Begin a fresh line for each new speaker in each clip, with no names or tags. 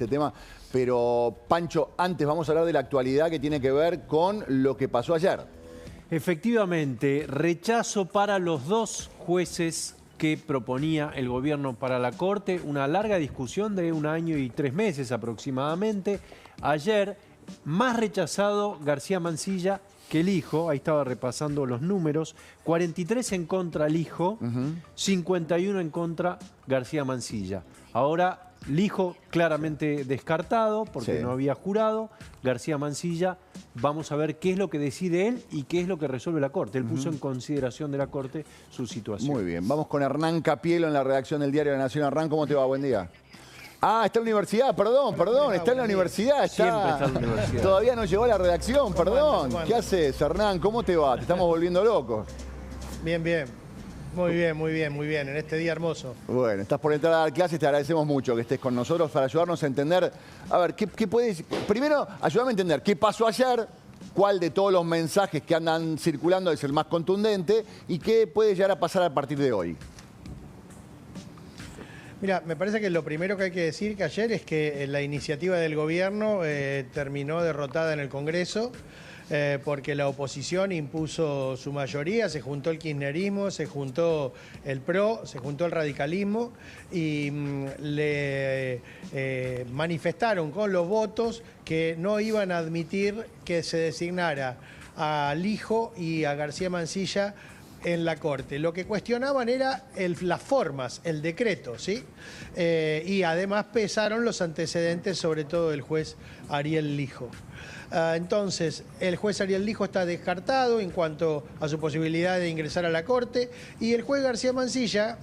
este tema. Pero, Pancho, antes vamos a hablar de la actualidad que tiene que ver con lo que pasó ayer.
Efectivamente, rechazo para los dos jueces que proponía el gobierno para la Corte, una larga discusión de 1 año y 3 meses aproximadamente. Ayer, más rechazado García Mansilla que el hijo, ahí estaba repasando los números, 43 en contra el hijo, 51 en contra García Mansilla. Ahora, Lijo claramente descartado porque no había jurado. García Mansilla, vamos a ver qué es lo que decide él y qué es lo que resuelve la Corte. Él puso en consideración de la Corte su situación.
Muy bien, vamos con Hernán Capielo en la redacción del Diario de la Nación. Hernán, ¿cómo te va? Buen día. Ah, está en la universidad, perdón, está en la universidad.
Siempre está en la universidad.
Todavía no llegó a la redacción, perdón. ¿Qué haces, Hernán? ¿Cómo te va? Te estamos volviendo locos.
Bien, bien. Muy bien, en este día hermoso.
Bueno, estás por entrar a dar clases, te agradecemos mucho que estés con nosotros para ayudarnos a entender. A ver, ¿qué puedes? Primero, ayúdame a entender qué pasó ayer, cuál de todos los mensajes que andan circulando es el más contundente y qué puede llegar a pasar a partir de hoy.
Mira, me parece que lo primero que hay que decir que ayer es que la iniciativa del gobierno terminó derrotada en el Congreso. Porque la oposición impuso su mayoría, se juntó el kirchnerismo, se juntó el PRO, se juntó el radicalismo y le manifestaron con los votos que no iban a admitir que se designara a Lijo y a García Mansilla en la Corte. Lo que cuestionaban era las formas, el decreto, ¿sí? Y además pesaron los antecedentes, sobre todo del juez Ariel Lijo. Entonces, el juez Ariel Lijo está descartado en cuanto a su posibilidad de ingresar a la Corte y el juez García Mansilla,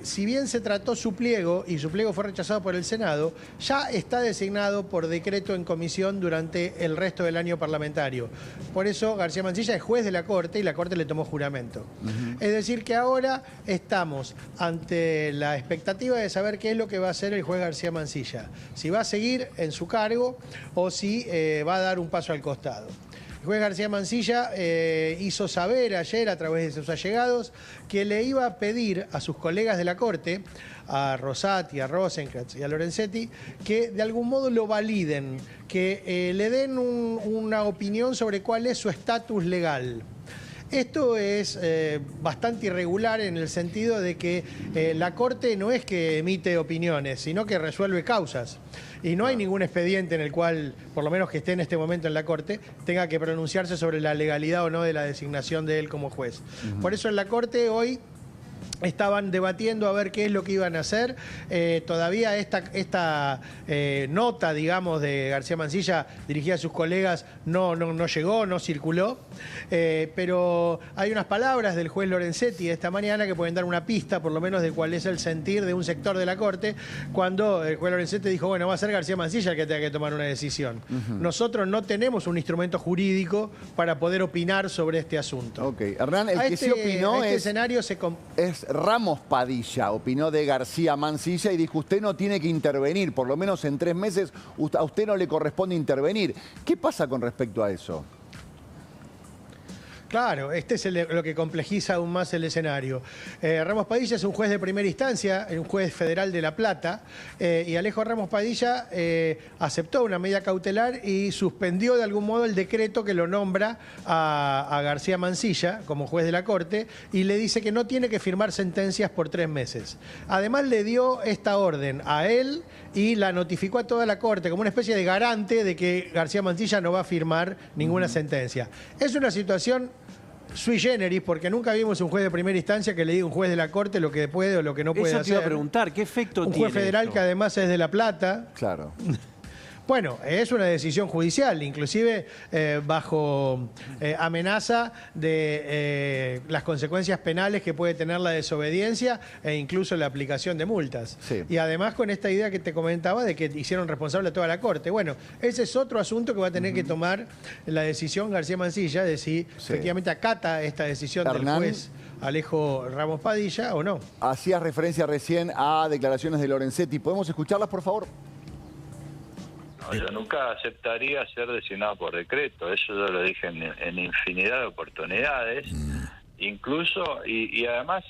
si bien se trató su pliego y su pliego fue rechazado por el Senado, ya está designado por decreto en comisión durante el resto del año parlamentario. Por eso García Mansilla es juez de la Corte y la Corte le tomó juramento. Es decir que ahora estamos ante la expectativa de saber qué es lo que va a hacer el juez García Mansilla. Si va a seguir en su cargo o si va a dar un paso al costado. El juez García Mansilla hizo saber ayer a través de sus allegados que le iba a pedir a sus colegas de la Corte, a Rosati, a Rosenkrantz y a Lorenzetti, que de algún modo lo validen, que le den una opinión sobre cuál es su estatus legal. Esto es bastante irregular en el sentido de que la Corte no es que emite opiniones, sino que resuelve causas. Y no hay ningún expediente en el cual, por lo menos que esté en este momento en la Corte, tenga que pronunciarse sobre la legalidad o no de la designación de él como juez. Por eso en la Corte hoy estaban debatiendo a ver qué es lo que iban a hacer. Todavía esta nota, digamos, de García Mansilla dirigida a sus colegas no llegó, no circuló. Pero hay unas palabras del juez Lorenzetti esta mañana que pueden dar una pista, por lo menos, de cuál es el sentir de un sector de la Corte, cuando el juez Lorenzetti dijo, bueno, va a ser García Mansilla el que tenga que tomar una decisión. Nosotros no tenemos un instrumento jurídico para poder opinar sobre este asunto.
Ok, Hernán, el que sí opinó
escenario
es Ramos Padilla, opinó de García Mansilla y dijo, usted no tiene que intervenir, por lo menos en 3 meses a usted no le corresponde intervenir. ¿Qué pasa con respecto a eso?
Claro, este es lo que complejiza aún más el escenario. Ramos Padilla es un juez de primera instancia, un juez federal de La Plata, y Alejo Ramos Padilla aceptó una medida cautelar y suspendió de algún modo el decreto que lo nombra a García Mansilla como juez de la Corte y le dice que no tiene que firmar sentencias por 3 meses. Además le dio esta orden a él y la notificó a toda la Corte como una especie de garante de que García Mansilla no va a firmar ninguna sentencia. Es una situación sui generis, porque nunca vimos un juez de primera instancia que le diga a un juez de la Corte lo que puede o lo que no puede hacer.
Eso te iba a preguntar, ¿qué efecto tiene
un juez federal
esto?
Que además es de La Plata.
Claro.
Bueno, es una decisión judicial, inclusive bajo amenaza de las consecuencias penales que puede tener la desobediencia e incluso la aplicación de multas.
Sí.
Y además con esta idea que te comentaba de que hicieron responsable a toda la Corte. Bueno, ese es otro asunto que va a tener que tomar la decisión García Mansilla de si efectivamente acata esta decisión del juez Alejo Ramos Padilla o no.
Hacías referencia recién a declaraciones de Lorenzetti. ¿Podemos escucharlas, por favor?
No, yo nunca aceptaría ser designado por decreto, eso yo lo dije en infinidad de oportunidades, incluso, y además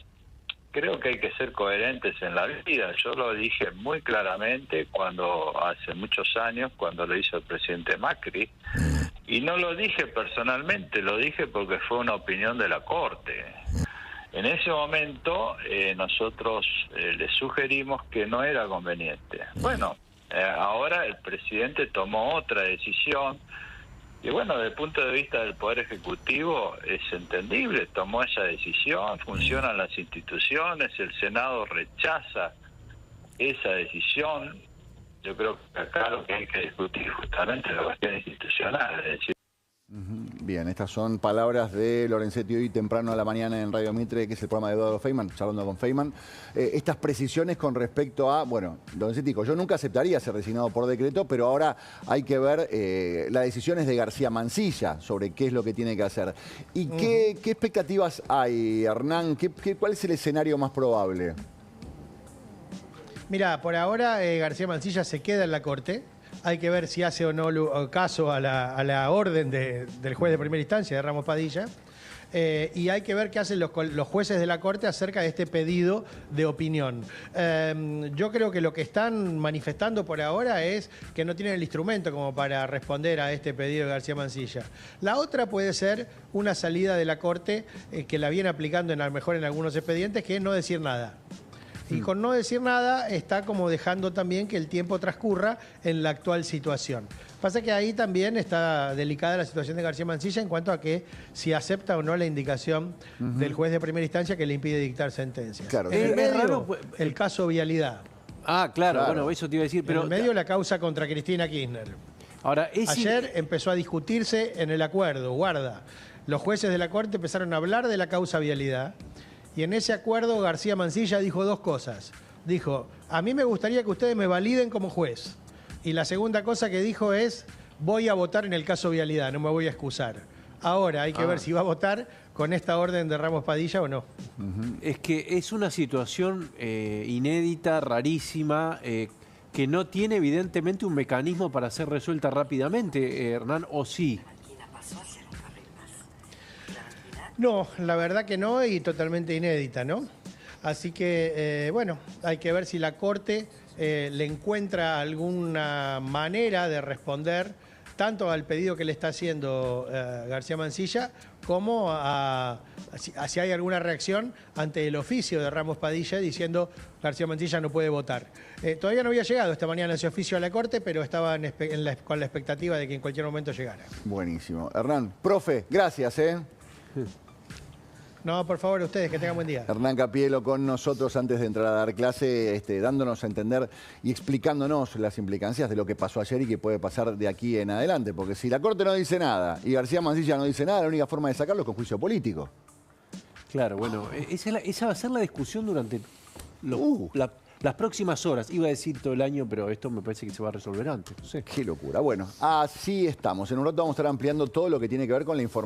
creo que hay que ser coherentes en la vida. Yo lo dije muy claramente cuando hace muchos años, cuando lo hizo el presidente Macri, y no lo dije personalmente, lo dije porque fue una opinión de la Corte. En ese momento nosotros le sugerimos que no era conveniente. Bueno, ahora el presidente tomó otra decisión. Y bueno, desde el punto de vista del Poder Ejecutivo es entendible, tomó esa decisión, funcionan las instituciones, el Senado rechaza esa decisión. Yo creo que acá lo que hay que discutir justamente es la cuestión institucional, es decir,
Bien, estas son palabras de Lorenzetti hoy temprano a la mañana en Radio Mitre, que es el programa de Eduardo Feynman, charlando con Feynman. Estas precisiones con respecto a, bueno, Lorenzetti dijo, yo nunca aceptaría ser designado por decreto, pero ahora hay que ver las decisiones de García Mansilla sobre qué es lo que tiene que hacer. ¿Y qué expectativas hay, Hernán? ¿Cuál es el escenario más probable?
Mira, por ahora García Mansilla se queda en la Corte. Hay que ver si hace o no caso a la orden del juez de primera instancia, de Ramos Padilla. Y hay que ver qué hacen los jueces de la Corte acerca de este pedido de opinión. Yo creo que lo que están manifestando por ahora es que no tienen el instrumento como para responder a este pedido de García Mansilla. La otra puede ser una salida de la Corte que la viene aplicando a lo mejor en algunos expedientes, que es no decir nada. Y con no decir nada está como dejando también que el tiempo transcurra en la actual situación. Pasa que ahí también está delicada la situación de García Mansilla en cuanto a que si acepta o no la indicación del juez de primera instancia que le impide dictar sentencias.
Claro.
En el medio,
raro,
el caso Vialidad.
Ah, claro, bueno, eso te iba a decir. Pero
En el medio la causa contra Cristina Kirchner.
ahora,
Ayer empezó a discutirse en el acuerdo, guarda. Los jueces de la Corte empezaron a hablar de la causa Vialidad. Y en ese acuerdo García Mansilla dijo dos cosas. Dijo, a mí me gustaría que ustedes me validen como juez. Y la segunda cosa que dijo es, voy a votar en el caso Vialidad, no me voy a excusar. Ahora hay que ver si va a votar con esta orden de Ramos Padilla o no.
es que es una situación inédita, rarísima, que no tiene evidentemente un mecanismo para ser resuelta rápidamente, Hernán, ¿o sí?
No, la verdad que no, y totalmente inédita, ¿no? Así que, bueno, hay que ver si la Corte le encuentra alguna manera de responder tanto al pedido que le está haciendo García Mansilla como a si hay alguna reacción ante el oficio de Ramos Padilla diciendo García Mansilla no puede votar. Todavía no había llegado esta mañana ese oficio a la Corte, pero estaba con la expectativa de que en cualquier momento llegara.
Buenísimo. Hernán, profe, gracias,
No, por favor, ustedes, que tengan buen día.
Hernán Capielo con nosotros antes de entrar a dar clase, dándonos a entender y explicándonos las implicancias de lo que pasó ayer y que puede pasar de aquí en adelante. Porque si la Corte no dice nada y García Mansilla no dice nada, la única forma de sacarlo es con juicio político.
Claro, bueno, esa va a ser la discusión durante las próximas horas. Iba a decir todo el año, pero esto me parece que se va a resolver antes. No sé.
Qué locura. Bueno, así estamos. En un rato vamos a estar ampliando todo lo que tiene que ver con la información.